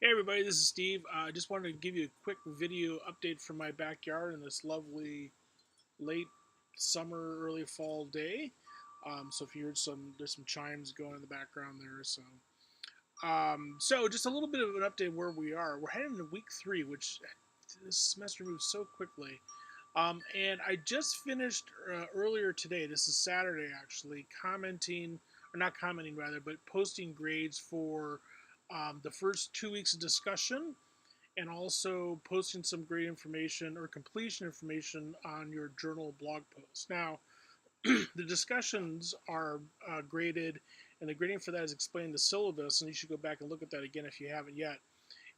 Hey everybody, this is Steve. I just wanted to give you a quick video update from my backyard on this lovely late summer, early fall day. So if you heard there's some chimes going in the background there. So just a little bit of an update of where we are. We're heading into week 3, which this semester moves so quickly. And I just finished earlier today. This is Saturday actually, commenting or not commenting rather, but posting grades for the first 2 weeks of discussion, and also posting some great information or completion information on your journal blog post. Now, the discussions are graded, and the grading for that is explained in the syllabus, and you should go back and look at that again if you haven't yet.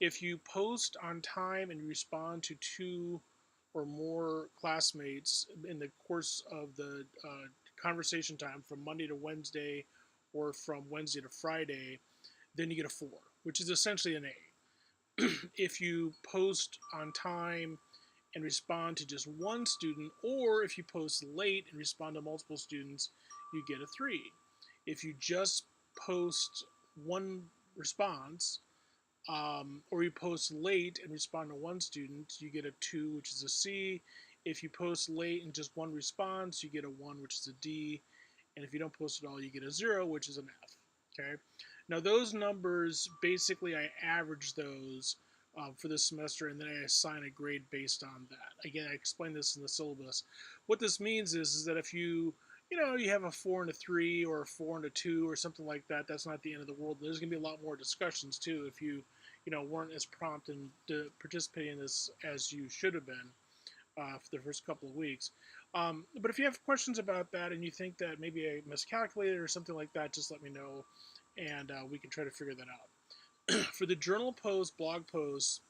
If you post on time and respond to 2 or more classmates in the course of the conversation time from Monday to Wednesday or from Wednesday to Friday, then you get a 4, which is essentially an A. If you post on time and respond to just one student, or if you post late and respond to multiple students, you get a 3. If you just post one response, or you post late and respond to one student, you get a 2, which is a C. If you post late and just one response, you get a 1, which is a D. And if you don't post at all, you get a 0, which is an F. Okay. Now those numbers, basically I average those for this semester, and then I assign a grade based on that. Again, I explained this in the syllabus. What this means is that if you have a 4 and a 3 or a 4 and a 2 or something like that, that's not the end of the world. There's going to be a lot more discussions too if you weren't as prompt in participating in this as you should have been for the first couple of weeks. But if you have questions about that and you think that maybe I miscalculated or something like that, just let me know, and we can try to figure that out. For the journal post, blog posts,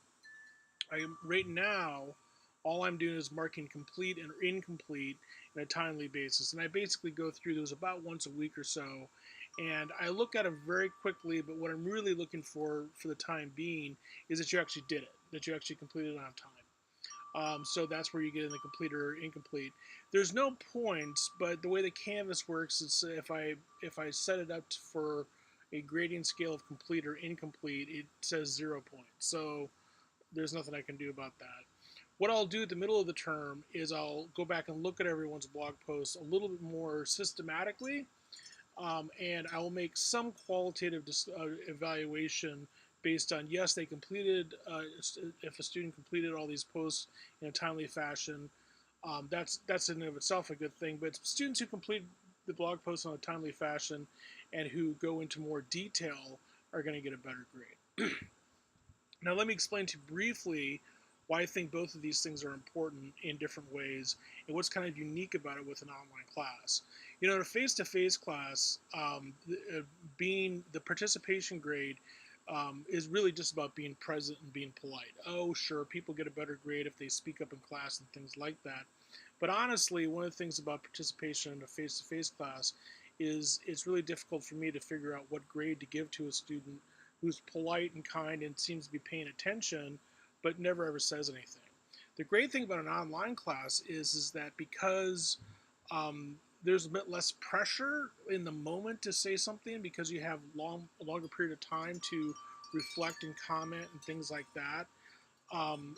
right now, all I'm doing is marking complete and incomplete in a timely basis. And I basically go through those about once a week or so. And I look at them very quickly, but what I'm really looking for the time being is that you actually did it, that you actually completed it on time. So that's where you get in the complete or incomplete. There's no points, but the way the Canvas works is if I set it up for a grading scale of complete or incomplete, it says 0 points. So there's nothing I can do about that. What I'll do at the middle of the term is I'll go back and look at everyone's blog posts a little bit more systematically, and I will make some qualitative evaluation based on, yes, they completed, if a student completed all these posts in a timely fashion, that's in and of itself a good thing. But students who complete the blog posts in a timely fashion and who go into more detail are going to get a better grade. Now let me explain to you briefly why I think both of these things are important in different ways and what's kind of unique about it with an online class. In a face-to-face class, being the participation grade is really just about being present and being polite. Oh, sure, people get a better grade if they speak up in class and things like that. But honestly, one of the things about participation in a face-to-face class is it's really difficult for me to figure out what grade to give to a student who's polite and kind and seems to be paying attention, but never ever says anything. The great thing about an online class is that because there's a bit less pressure in the moment to say something, because you have a longer period of time to reflect and comment and things like that,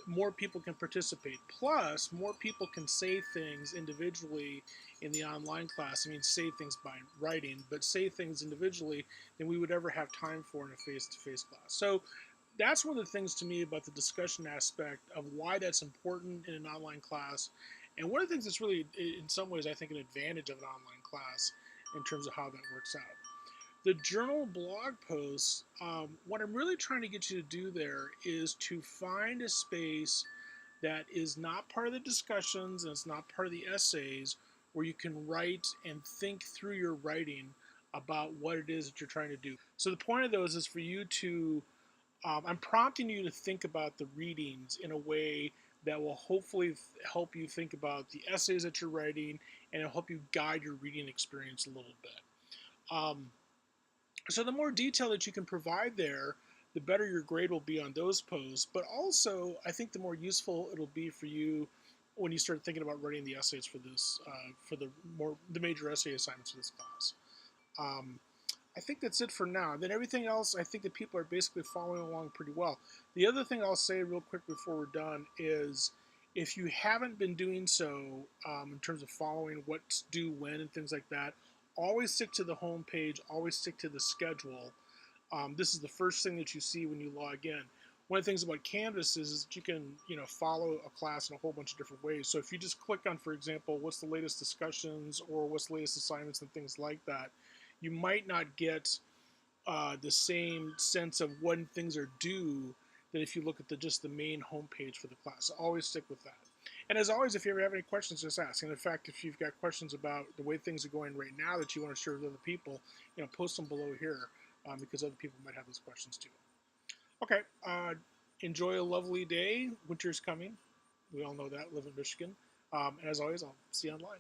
more people can participate. Plus, more people can say things individually in the online class. I mean, say things by writing, but say things individually than we would ever have time for in a face-to-face class. So that's one of the things to me about the discussion aspect of why that's important in an online class. And one of the things that's really, in some ways, I think an advantage of an online class in terms of how that works out. The journal blog posts, what I'm really trying to get you to do there is to find a space that is not part of the discussions and it's not part of the essays, where you can write and think through your writing about what it is that you're trying to do. So the point of those is for you to, I'm prompting you to think about the readings in a way that will hopefully help you think about the essays that you're writing, and it'll help you guide your reading experience a little bit. So the more detail that you can provide there, the better your grade will be on those posts. But also, I think the more useful it'll be for you when you start thinking about writing the essays for this, for the major essay assignments for this class. Um, I think that's it for now. Then everything else, I think that people are basically following along pretty well. The other thing I'll say real quick before we're done is if you haven't been doing so in terms of following what's due when and things like that, always stick to the home page, always stick to the schedule. This is the first thing that you see when you log in. One of the things about Canvas is that you can, follow a class in a whole bunch of different ways. So if you just click on, for example, what's the latest discussions or what's the latest assignments and things like that, you might not get the same sense of when things are due that if you look at just the main homepage for the class. So always stick with that. And as always, if you ever have any questions, just ask. And in fact, if you've got questions about the way things are going right now that you want to share with other people, post them below here because other people might have those questions too. Okay, enjoy a lovely day. Winter's coming. We all know that. Live in Michigan. And as always, I'll see you online.